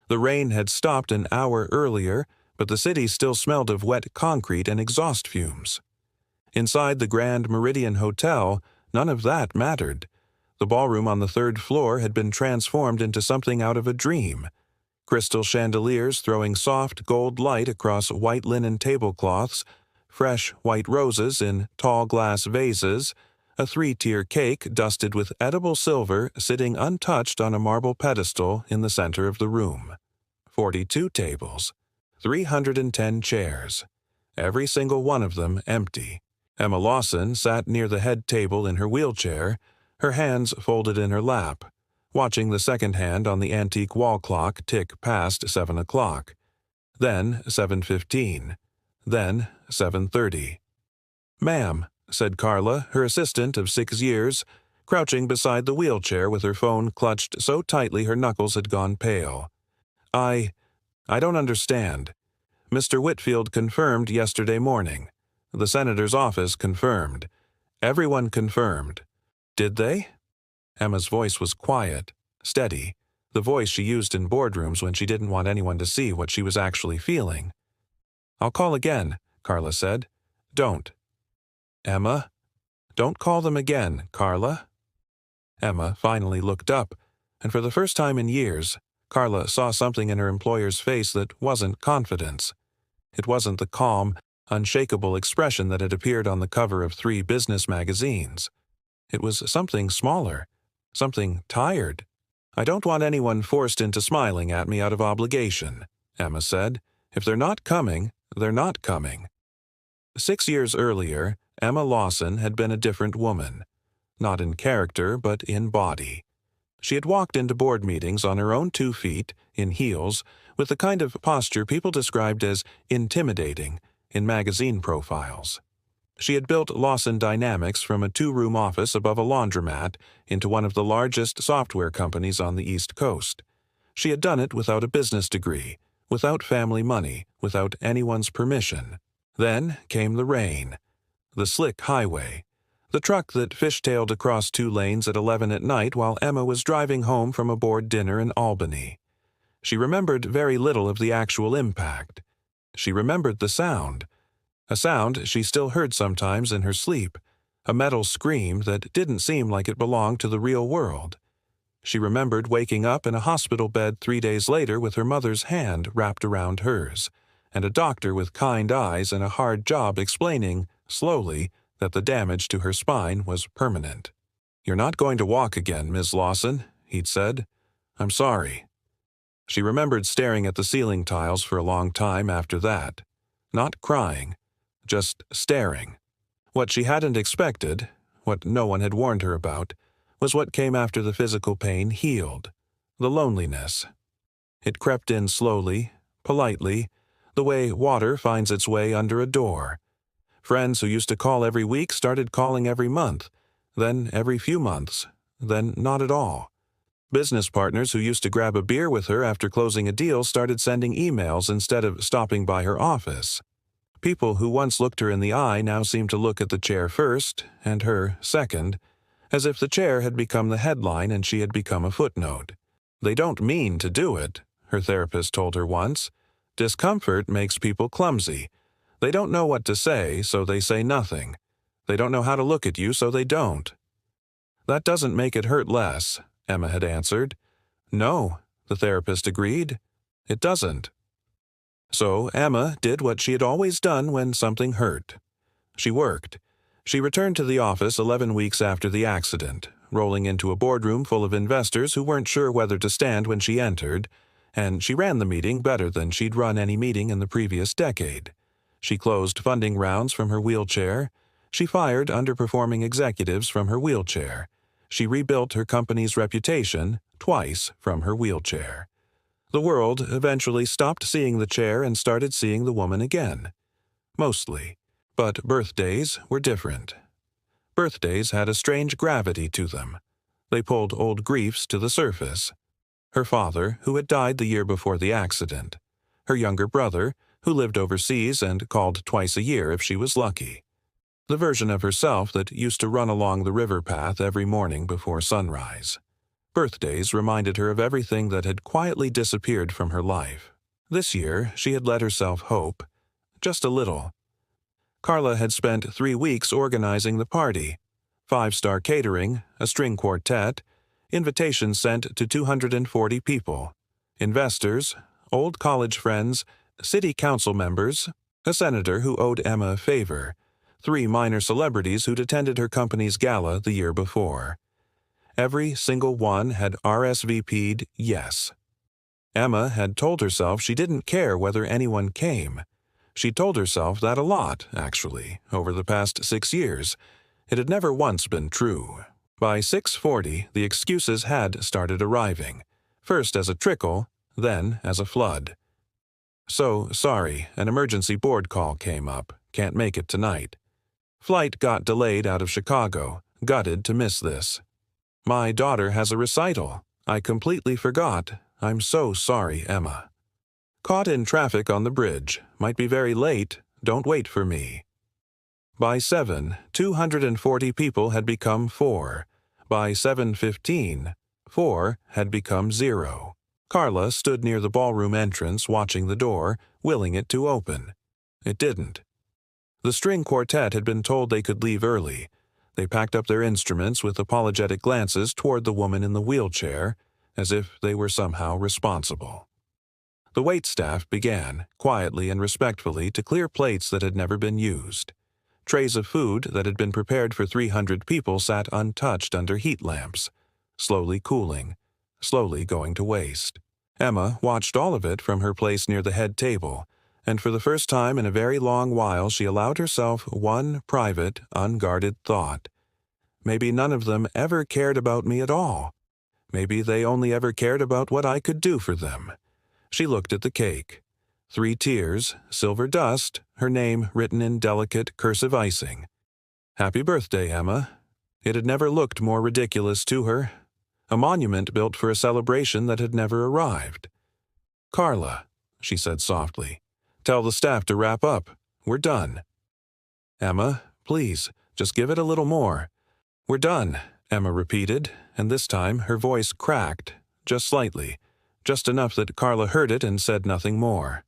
The rain had stopped an hour earlier, but the city still smelled of wet concrete and exhaust fumes. Inside the Grand Meridian Hotel, none of that mattered. The ballroom on the third floor had been transformed into something out of a dream. Crystal chandeliers throwing soft gold light across white linen tablecloths, fresh white roses in tall glass vases, a 3-tier cake dusted with edible silver sitting untouched on a marble pedestal in the center of the room. 42 tables, 310 chairs, every single one of them empty. Emma Lawson sat near the head table in her wheelchair, her hands folded in her lap, watching the second hand on the antique wall clock tick past 7 o'clock. Then 7:15. Then 7:30. "Ma'am," said Carla, her assistant of 6 years, crouching beside the wheelchair with her phone clutched so tightly her knuckles had gone pale. I don't understand. Mr. Whitfield confirmed yesterday morning. The senator's office confirmed. Everyone confirmed. Did they?" Emma's voice was quiet, steady, the voice she used in boardrooms when she didn't want anyone to see what she was actually feeling. "I'll call again," Carla said. "Don't." "Emma? Don't call them again, Carla." Emma finally looked up, and for the first time in years, Carla saw something in her employer's face that wasn't confidence. It wasn't the calm, unshakable expression that had appeared on the cover of 3 business magazines. It was something smaller, something tired. "I don't want anyone forced into smiling at me out of obligation," Emma said. "If they're not coming, they're not coming." 6 years earlier, Emma Lawson had been a different woman. Not in character, but in body. She had walked into board meetings on her own 2 feet, in heels, with the kind of posture people described as intimidating in magazine profiles. She had built Lawson Dynamics from a 2-room office above a laundromat into one of the largest software companies on the East Coast. She had done it without a business degree, without family money, without anyone's permission. Then came the rain, the slick highway, the truck that fishtailed across 2 lanes at 11 at night while Emma was driving home from a board dinner in Albany. She remembered very little of the actual impact. She remembered the sound, a sound she still heard sometimes in her sleep, a metal scream that didn't seem like it belonged to the real world. She remembered waking up in a hospital bed 3 days later with her mother's hand wrapped around hers, and a doctor with kind eyes and a hard job explaining, slowly, that the damage to her spine was permanent. "You're not going to walk again, Miss Lawson," he'd said. "I'm sorry." She remembered staring at the ceiling tiles for a long time after that. Not crying, just staring. What she hadn't expected, what no one had warned her about, was what came after the physical pain healed, the loneliness. It crept in slowly, politely, the way water finds its way under a door. Friends who used to call every week started calling every month, then every few months, then not at all. Business partners who used to grab a beer with her after closing a deal started sending emails instead of stopping by her office. People who once looked her in the eye now seemed to look at the chair first, and her second, as if the chair had become the headline and she had become a footnote. "They don't mean to do it," her therapist told her once. "Discomfort makes people clumsy. They don't know what to say, so they say nothing. They don't know how to look at you, so they don't." "That doesn't make it hurt less," Emma had answered. "No," the therapist agreed. "It doesn't." So Emma did what she had always done when something hurt. She worked. She returned to the office 11 weeks after the accident, rolling into a boardroom full of investors who weren't sure whether to stand when she entered, and she ran the meeting better than she'd run any meeting in the previous decade. She closed funding rounds from her wheelchair. She fired underperforming executives from her wheelchair. She rebuilt her company's reputation twice from her wheelchair. The world eventually stopped seeing the chair and started seeing the woman again. Mostly. But birthdays were different. Birthdays had a strange gravity to them. They pulled old griefs to the surface. Her father, who had died the year before the accident. Her younger brother, who lived overseas and called twice a year if she was lucky. The version of herself that used to run along the river path every morning before sunrise. Birthdays reminded her of everything that had quietly disappeared from her life. This year, she had let herself hope. Just a little. Carla had spent 3 weeks organizing the party. 5-star catering, a string quartet, invitations sent to 240 people. Investors, old college friends, city council members, a senator who owed Emma a favor, 3 minor celebrities who'd attended her company's gala the year before. Every single one had RSVP'd yes. Emma had told herself she didn't care whether anyone came. She told herself that a lot, actually, over the past 6 years. It had never once been true. By 6:40, the excuses had started arriving, first as a trickle, then as a flood. So, sorry, an emergency board call came up. Can't make it tonight. Flight got delayed out of Chicago. Gutted to miss this. My daughter has a recital. I completely forgot. I'm so sorry, Emma. Caught in traffic on the bridge. Might be very late. Don't wait for me. By 7, 240 people had become 4. By 7:15, 4 had become 0. Carla stood near the ballroom entrance watching the door, willing it to open. It didn't. The string quartet had been told they could leave early. They packed up their instruments with apologetic glances toward the woman in the wheelchair, as if they were somehow responsible. The waitstaff began, quietly and respectfully, to clear plates that had never been used. Trays of food that had been prepared for 300 people sat untouched under heat lamps, slowly cooling, slowly going to waste. Emma watched all of it from her place near the head table, and for the first time in a very long while she allowed herself one private, unguarded thought. Maybe none of them ever cared about me at all. Maybe they only ever cared about what I could do for them. She looked at the cake. 3 tiers, silver dust, her name written in delicate cursive icing. Happy birthday, Emma. It had never looked more ridiculous to her. A monument built for a celebration that had never arrived. Carla, she said softly, tell the staff to wrap up. We're done. Emma, please, just give it a little more. We're done, Emma repeated, and this time her voice cracked, just slightly, just enough that Carla heard it and said nothing more.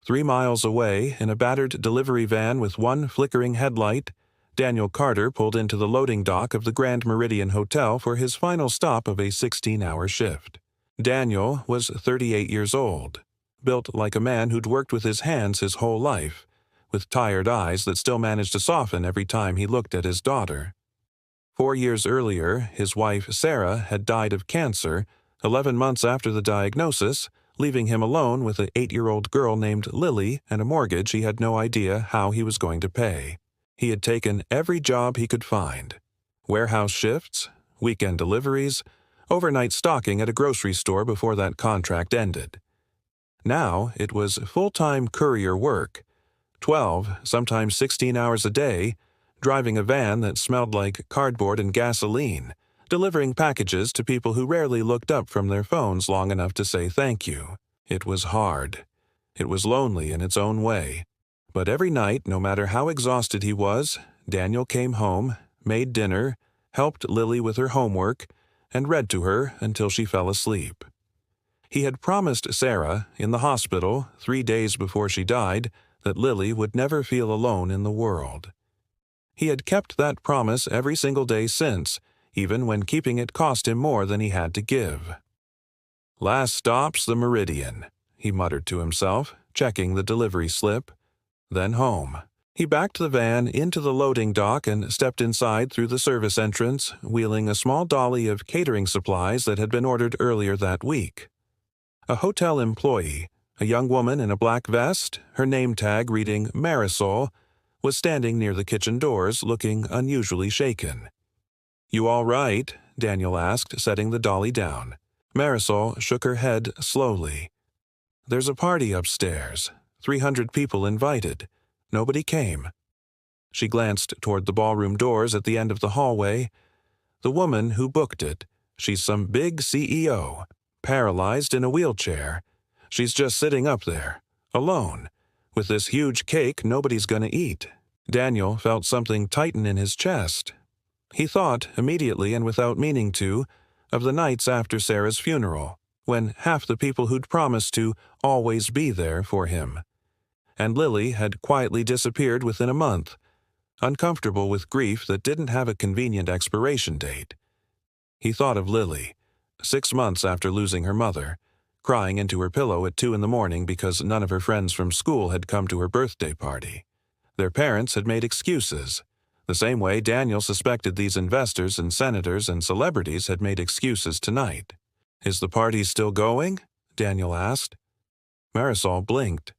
3 miles away, in a battered delivery van with one flickering headlight, Daniel Carter pulled into the loading dock of the Grand Meridian Hotel for his final stop of a 16-hour shift. Daniel was 38 years old, built like a man who'd worked with his hands his whole life, with tired eyes that still managed to soften every time he looked at his daughter. 4 years earlier, his wife Sarah had died of cancer, 11 months after the diagnosis, leaving him alone with an 8-year-old girl named Lily and a mortgage he had no idea how he was going to pay. He had taken every job he could find. Warehouse shifts, weekend deliveries, overnight stocking at a grocery store before that contract ended. Now it was full-time courier work, 12, sometimes 16 hours a day, driving a van that smelled like cardboard and gasoline, delivering packages to people who rarely looked up from their phones long enough to say thank you. It was hard. It was lonely in its own way. But every night, no matter how exhausted he was, Daniel came home, made dinner, helped Lily with her homework, and read to her until she fell asleep. He had promised Sarah, in the hospital, 3 days before she died, that Lily would never feel alone in the world. He had kept that promise every single day since, even when keeping it cost him more than he had to give. Last stop's the Meridian, he muttered to himself, checking the delivery slip. Then home. He backed the van into the loading dock and stepped inside through the service entrance, wheeling a small dolly of catering supplies that had been ordered earlier that week. A hotel employee, a young woman in a black vest, her name tag reading Marisol, was standing near the kitchen doors, looking unusually shaken. You all right? Daniel asked, setting the dolly down. Marisol shook her head slowly. There's a party upstairs. 300 people invited. Nobody came. She glanced toward the ballroom doors at the end of the hallway. The woman who booked it. She's some big CEO, paralyzed in a wheelchair. She's just sitting up there, alone, with this huge cake nobody's gonna eat. Daniel felt something tighten in his chest. He thought, immediately and without meaning to, of the nights after Sarah's funeral, when half the people who'd promised to always be there for him. And Lily had quietly disappeared within a month, uncomfortable with grief that didn't have a convenient expiration date. He thought of Lily, 6 months after losing her mother, crying into her pillow at 2 a.m. because none of her friends from school had come to her birthday party. Their parents had made excuses, the same way Daniel suspected these investors and senators and celebrities had made excuses tonight. "Is the party still going?" Daniel asked. Marisol blinked.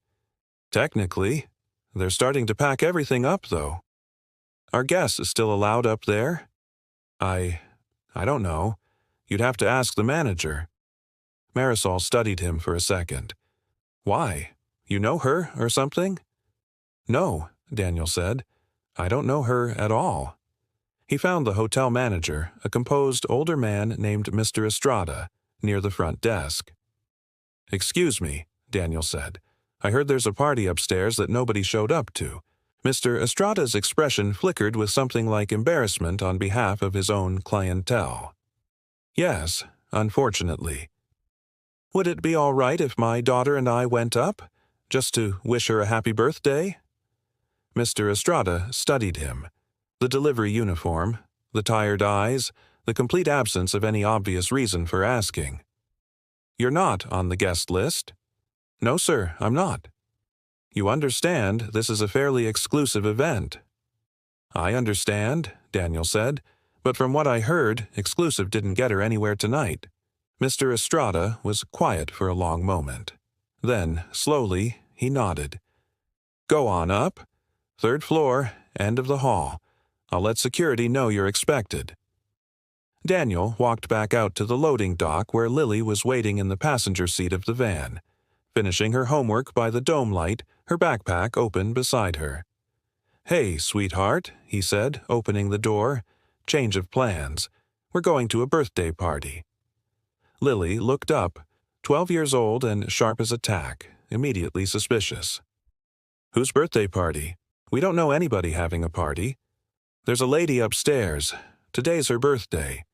"Technically. They're starting to pack everything up, though." "Are guests still allowed up there?" I don't know. You'd have to ask the manager." Marisol studied him for a second. "Why? You know her or something?" "No," Daniel said. "I don't know her at all." He found the hotel manager, a composed older man named Mr. Estrada, near the front desk. "Excuse me," Daniel said. "I heard there's a party upstairs that nobody showed up to." Mr. Estrada's expression flickered with something like embarrassment on behalf of his own clientele. "Yes, unfortunately." "Would it be all right if my daughter and I went up, just to wish her a happy birthday?" Mr. Estrada studied him. The delivery uniform, the tired eyes, the complete absence of any obvious reason for asking. "You're not on the guest list?" "No, sir, I'm not." "You understand this is a fairly exclusive event." "I understand," Daniel said, "but from what I heard, exclusive didn't get her anywhere tonight." Mr. Estrada was quiet for a long moment. Then, slowly, he nodded. "Go on up. 3rd floor, end of the hall. I'll let security know you're expected." Daniel walked back out to the loading dock where Lily was waiting in the passenger seat of the van, finishing her homework by the dome light, her backpack open beside her. "Hey, sweetheart," he said, opening the door. "Change of plans. We're going to a birthday party." Lily looked up, 12 years old and sharp as a tack, immediately suspicious. "Whose birthday party? We don't know anybody having a party. There's a lady upstairs. Today's her birthday.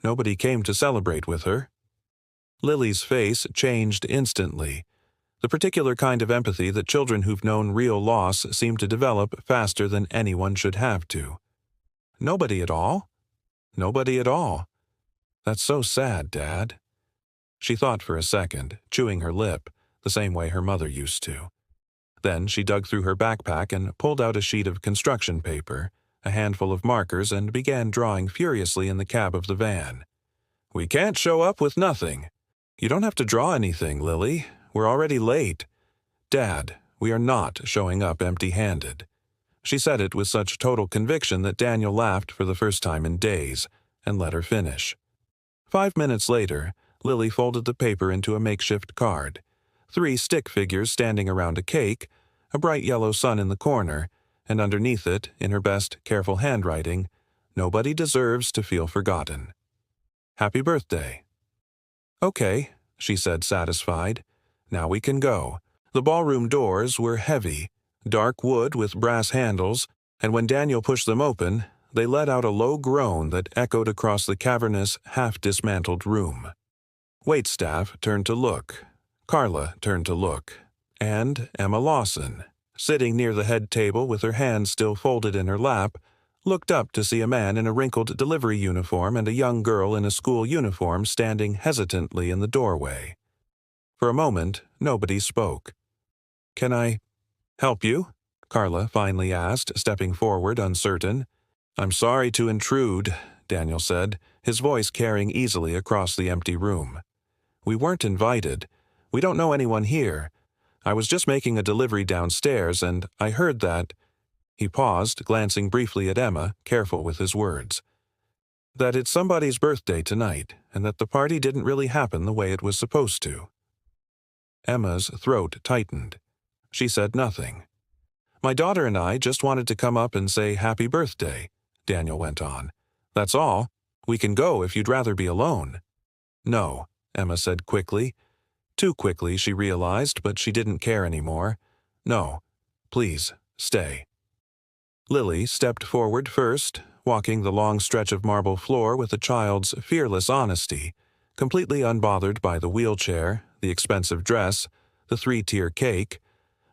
Nobody came to celebrate with her." Lily's face changed instantly, the particular kind of empathy that children who've known real loss seem to develop faster than anyone should have to. "Nobody at all?" "Nobody at all." "That's so sad, Dad." She thought for a second, chewing her lip, the same way her mother used to. Then she dug through her backpack and pulled out a sheet of construction paper, a handful of markers, and began drawing furiously in the cab of the van. "We can't show up with nothing." "You don't have to draw anything, Lily. We're already late." "Dad, we are not showing up empty-handed." She said it with such total conviction that Daniel laughed for the first time in days, and let her finish. 5 minutes later, Lily folded the paper into a makeshift card. 3 stick figures standing around a cake, a bright yellow sun in the corner, and underneath it, in her best, careful handwriting, "Nobody deserves to feel forgotten. Happy birthday." "Okay," she said, satisfied. "Now we can go." The ballroom doors were heavy, dark wood with brass handles, and when Daniel pushed them open, they let out a low groan that echoed across the cavernous, half-dismantled room. Waitstaff turned to look. Carla turned to look. And Emma Lawson, sitting near the head table with her hands still folded in her lap, looked up to see a man in a wrinkled delivery uniform and a young girl in a school uniform standing hesitantly in the doorway. For a moment, nobody spoke. "Can I help you?" Carla finally asked, stepping forward, uncertain. "I'm sorry to intrude," Daniel said, his voice carrying easily across the empty room. "We weren't invited. We don't know anyone here. I was just making a delivery downstairs, and I heard that—" He paused, glancing briefly at Emma, careful with his words. "That it's somebody's birthday tonight, and that the party didn't really happen the way it was supposed to." Emma's throat tightened. She said nothing. "My daughter and I just wanted to come up and say happy birthday," Daniel went on. "That's all. We can go if you'd rather be alone." "No," Emma said quickly. Too quickly, she realized, but she didn't care anymore. "No. Please, stay." Lily stepped forward first, walking the long stretch of marble floor with a child's fearless honesty, completely unbothered by the wheelchair, the expensive dress, the three-tier cake.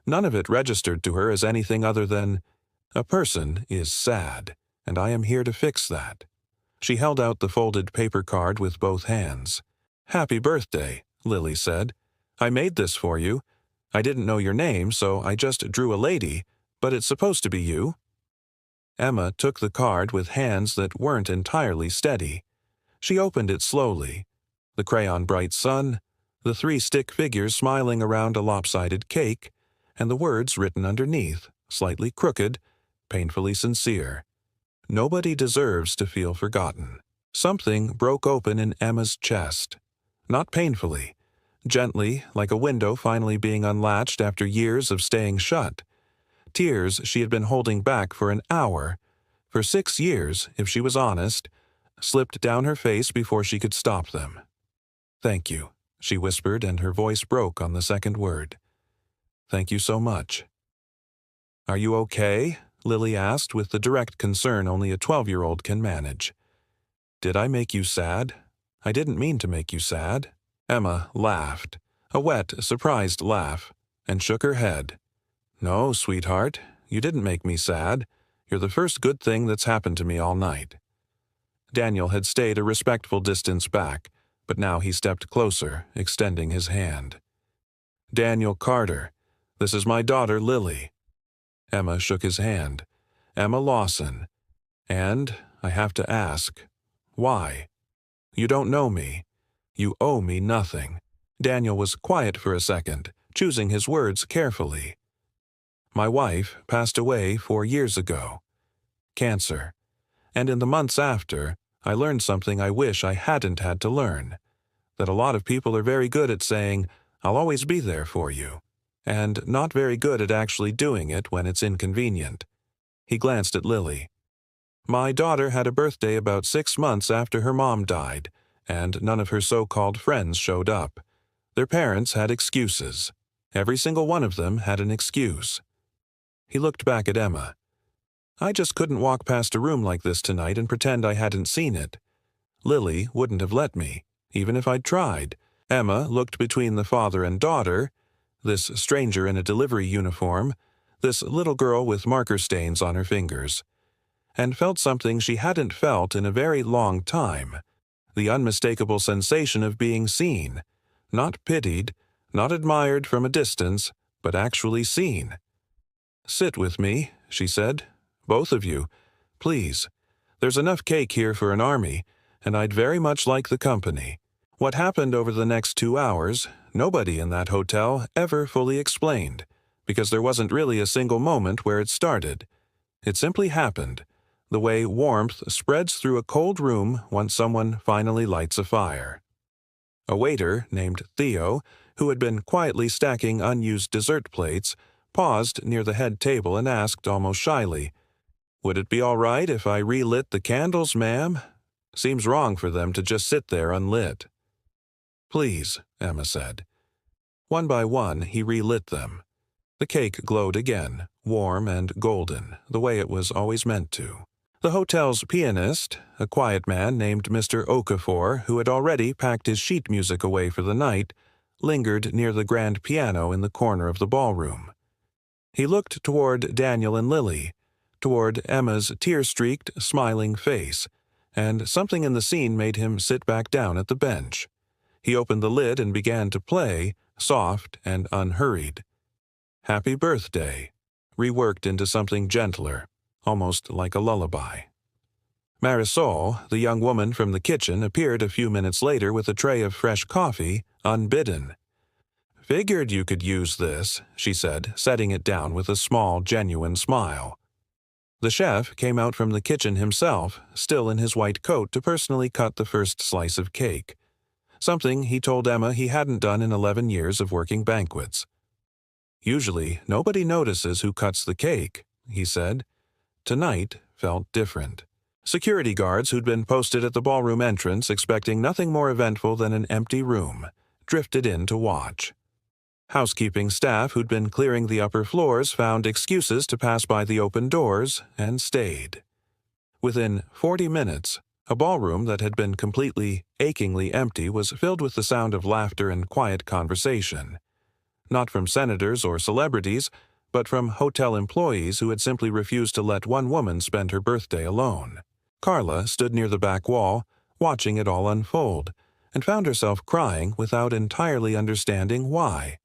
None of it registered to her as anything other than, "A person is sad, and I am here to fix that." She held out the folded paper card with both hands. "Happy birthday," Lily said. "I made this for you. I didn't know your name, so I just drew a lady, but it's supposed to be you." Emma took the card with hands that weren't entirely steady. She opened it slowly. The crayon bright sun, the three stick figures smiling around a lopsided cake, and the words written underneath, slightly crooked, painfully sincere. "Nobody deserves to feel forgotten." Something broke open in Emma's chest. Not painfully, gently, like a window finally being unlatched after years of staying shut. Tears she had been holding back for an hour, for 6 years, if she was honest, slipped down her face before she could stop them. "Thank you," she whispered, and her voice broke on the second word. "Thank you so much." "Are you okay?" Lily asked with the direct concern only a 12-year-old can manage. "Did I make you sad? I didn't mean to make you sad." Emma laughed, a wet, surprised laugh, and shook her head. "No, sweetheart, you didn't make me sad. You're the first good thing that's happened to me all night." Daniel had stayed a respectful distance back, but now he stepped closer, extending his hand. "Daniel Carter, this is my daughter Lily." Emma shook his hand. "Emma Lawson. And, I have to ask, why? You don't know me. You owe me nothing." Daniel was quiet for a second, choosing his words carefully. "My wife passed away 4 years ago. Cancer. And in the months after, I learned something I wish I hadn't had to learn. That a lot of people are very good at saying, 'I'll always be there for you,' and not very good at actually doing it when it's inconvenient." He glanced at Lily. "My daughter had a birthday about 6 months after her mom died, and none of her so-called friends showed up. Their parents had excuses. Every single one of them had an excuse." He looked back at Emma. "I just couldn't walk past a room like this tonight and pretend I hadn't seen it. Lily wouldn't have let me, even if I'd tried." Emma looked between the father and daughter, this stranger in a delivery uniform, this little girl with marker stains on her fingers, and felt something she hadn't felt in a very long time, the unmistakable sensation of being seen, not pitied, not admired from a distance, but actually seen. "Sit with me," she said. "Both of you. Please. There's enough cake here for an army, and I'd very much like the company." What happened over the next 2 hours, nobody in that hotel ever fully explained, because there wasn't really a single moment where it started. It simply happened, the way warmth spreads through a cold room once someone finally lights a fire. A waiter named Theo, who had been quietly stacking unused dessert plates, paused near the head table and asked almost shyly, "Would it be all right if I relit the candles, ma'am? Seems wrong for them to just sit there unlit." "Please," Emma said. One by one, he relit them. The cake glowed again, warm and golden, the way it was always meant to. The hotel's pianist, a quiet man named Mr. Okafor, who had already packed his sheet music away for the night, lingered near the grand piano in the corner of the ballroom. He looked toward Daniel and Lily, toward Emma's tear-streaked, smiling face, and something in the scene made him sit back down at the bench. He opened the lid and began to play, soft and unhurried. "Happy Birthday," reworked into something gentler, almost like a lullaby. Marisol, the young woman from the kitchen, appeared a few minutes later with a tray of fresh coffee, unbidden. "Figured you could use this," she said, setting it down with a small, genuine smile. The chef came out from the kitchen himself, still in his white coat, to personally cut the first slice of cake, something he told Emma he hadn't done in 11 years of working banquets. "Usually, nobody notices who cuts the cake," he said. Tonight felt different. Security guards who'd been posted at the ballroom entrance expecting nothing more eventful than an empty room drifted in to watch. Housekeeping staff who'd been clearing the upper floors found excuses to pass by the open doors and stayed. Within 40 minutes, a ballroom that had been completely, achingly empty was filled with the sound of laughter and quiet conversation. Not from senators or celebrities, but from hotel employees who had simply refused to let one woman spend her birthday alone. Carla stood near the back wall, watching it all unfold, and found herself crying without entirely understanding why.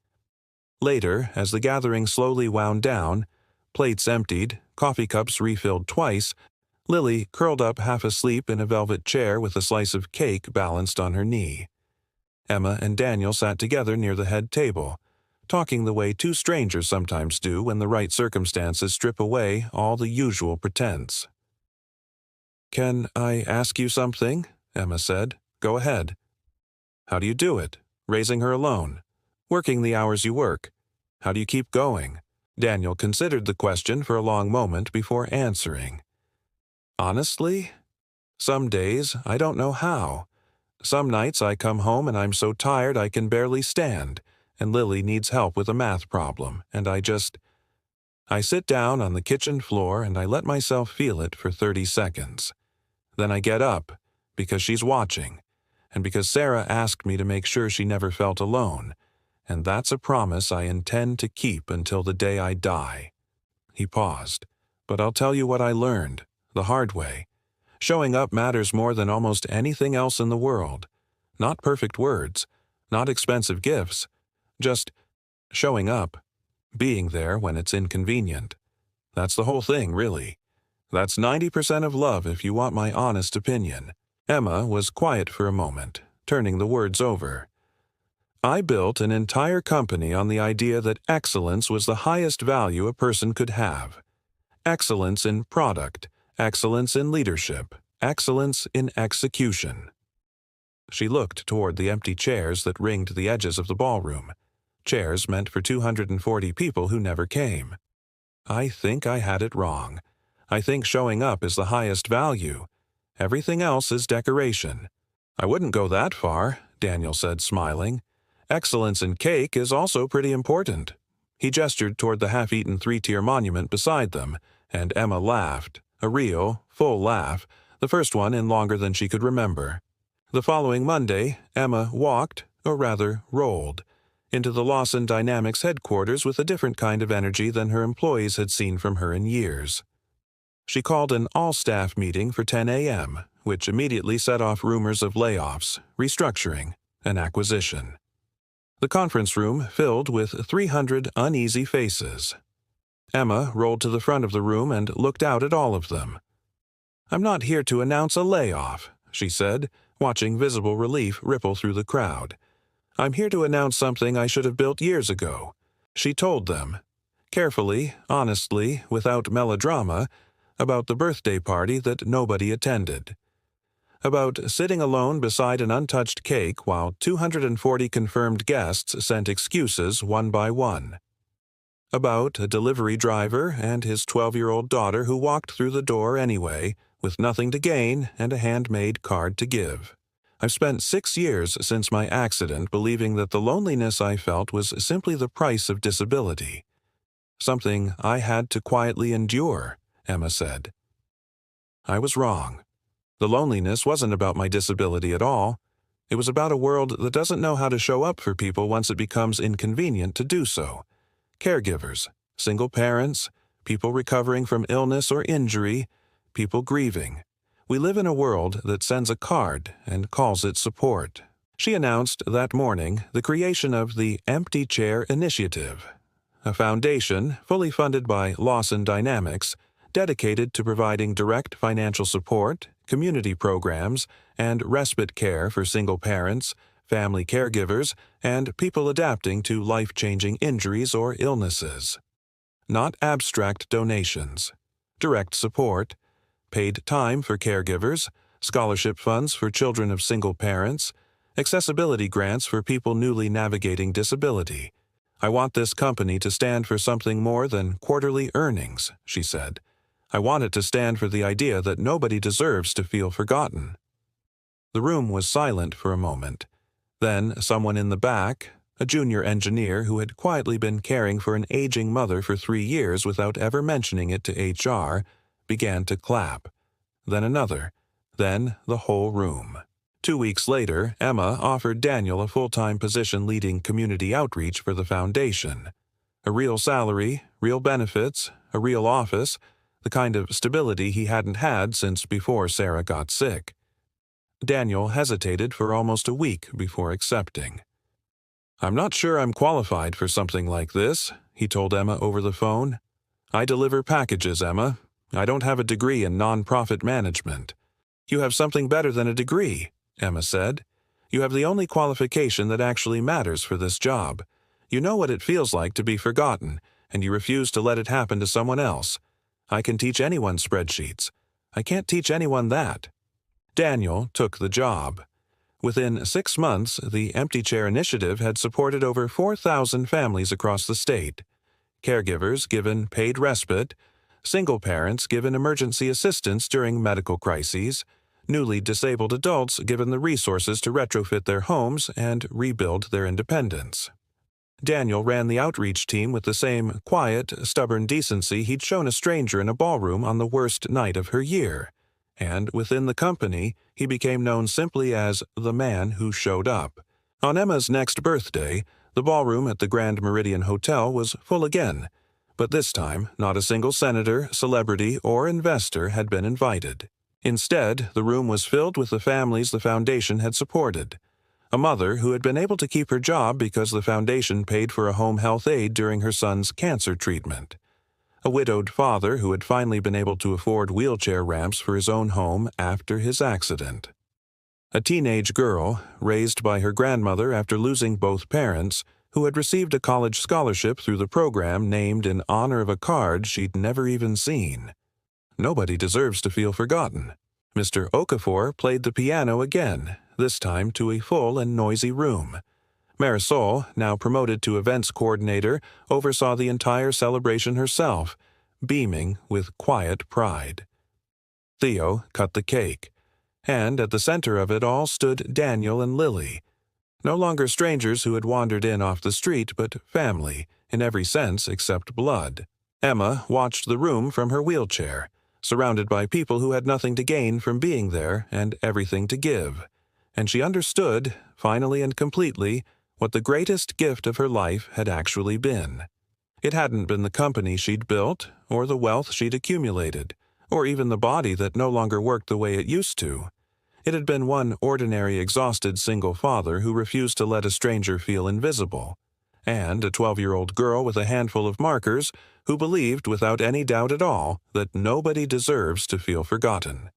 Later, as the gathering slowly wound down, plates emptied, coffee cups refilled twice, Lily curled up half asleep in a velvet chair with a slice of cake balanced on her knee. Emma and Daniel sat together near the head table, talking the way two strangers sometimes do when the right circumstances strip away all the usual pretense. "Can I ask you something?" Emma said. "Go ahead." "How do you do it? Raising her alone? Working the hours you work? How do you keep going?" Daniel considered the question for a long moment before answering. "Honestly, some days I don't know how. Some nights I come home and I'm so tired I can barely stand, and Lily needs help with a math problem, and I sit down on the kitchen floor and I let myself feel it for 30 seconds. Then I get up, because she's watching, and because Sarah asked me to make sure she never felt alone, and that's a promise I intend to keep until the day I die." He paused. "But I'll tell you what I learned, the hard way. Showing up matters more than almost anything else in the world. Not perfect words, not expensive gifts, just showing up, being there when it's inconvenient. That's the whole thing, really. That's 90% of love if you want my honest opinion." Emma was quiet for a moment, turning the words over. "I built an entire company on the idea that excellence was the highest value a person could have. Excellence in product, excellence in leadership, excellence in execution." She looked toward the empty chairs that ringed the edges of the ballroom, chairs meant for 240 people who never came. "I think I had it wrong. I think showing up is the highest value. Everything else is decoration." "I wouldn't go that far," Daniel said, smiling. "Excellence in cake is also pretty important." He gestured toward the half-eaten three-tier monument beside them, and Emma laughed, a real, full laugh, the first one in longer than she could remember. The following Monday, Emma walked, or rather rolled, into the Lawson Dynamics headquarters with a different kind of energy than her employees had seen from her in years. She called an all-staff meeting for 10 a.m., which immediately set off rumors of layoffs, restructuring, and acquisition. The conference room filled with 300 uneasy faces. Emma rolled to the front of the room and looked out at all of them. "I'm not here to announce a layoff," she said, watching visible relief ripple through the crowd. "I'm here to announce something I should have built years ago." She told them, carefully, honestly, without melodrama, about the birthday party that nobody attended. About sitting alone beside an untouched cake while 240 confirmed guests sent excuses one by one. About a delivery driver and his 12-year-old daughter who walked through the door anyway, with nothing to gain and a handmade card to give. I've spent 6 years since my accident believing that the loneliness I felt was simply the price of disability. Something I had to quietly endure, Emma said. I was wrong. The loneliness wasn't about my disability at all. It was about a world that doesn't know how to show up for people once it becomes inconvenient to do so. Caregivers, single parents, people recovering from illness or injury, people grieving. We live in a world that sends a card and calls it support. She announced that morning the creation of the Empty Chair Initiative, a foundation fully funded by Lawson Dynamics, dedicated to providing direct financial support, community programs, and respite care for single parents, family caregivers, and people adapting to life-changing injuries or illnesses. Not abstract donations. Direct support, paid time for caregivers, scholarship funds for children of single parents, accessibility grants for people newly navigating disability. I want this company to stand for something more than quarterly earnings, she said. I want it to stand for the idea that nobody deserves to feel forgotten. The room was silent for a moment. Then someone in the back, a junior engineer who had quietly been caring for an aging mother for 3 years without ever mentioning it to HR, began to clap. then another, then the whole room. 2 weeks later, Emma offered Daniel a full-time position leading community outreach for the foundation. A real salary, real benefits, a real office, the kind of stability he hadn't had since before Sarah got sick. Daniel hesitated for almost a week before accepting. "I'm not sure I'm qualified for something like this," he told Emma over the phone. "I deliver packages, Emma. I don't have a degree in nonprofit management." "You have something better than a degree," Emma said. "You have the only qualification that actually matters for this job. You know what it feels like to be forgotten, and you refuse to let it happen to someone else. I can teach anyone spreadsheets. I can't teach anyone that." Daniel took the job. Within 6 months, the Empty Chair Initiative had supported over 4,000 families across the state. Caregivers given paid respite, single parents given emergency assistance during medical crises, newly disabled adults given the resources to retrofit their homes and rebuild their independence. Daniel ran the outreach team with the same quiet, stubborn decency he'd shown a stranger in a ballroom on the worst night of her year. And within the company, he became known simply as the man who showed up. On Emma's next birthday, the ballroom at the Grand Meridian Hotel was full again, but this time not a single senator, celebrity, or investor had been invited. Instead, the room was filled with the families the foundation had supported. A mother who had been able to keep her job because the foundation paid for a home health aide during her son's cancer treatment. A widowed father who had finally been able to afford wheelchair ramps for his own home after his accident. A teenage girl, raised by her grandmother after losing both parents, who had received a college scholarship through the program named in honor of a card she'd never even seen. Nobody deserves to feel forgotten. Mr. Okafor played the piano again, this time to a full and noisy room. Marisol, now promoted to events coordinator, oversaw the entire celebration herself, beaming with quiet pride. Theo cut the cake, and at the center of it all stood Daniel and Lily, no longer strangers who had wandered in off the street, but family, in every sense except blood. Emma watched the room from her wheelchair, surrounded by people who had nothing to gain from being there and everything to give, and she understood, finally and completely, what the greatest gift of her life had actually been. It hadn't been the company she'd built, or the wealth she'd accumulated, or even the body that no longer worked the way it used to. It had been one ordinary, exhausted single father who refused to let a stranger feel invisible, and a 12-year-old girl with a handful of markers who believed without any doubt at all that nobody deserves to feel forgotten.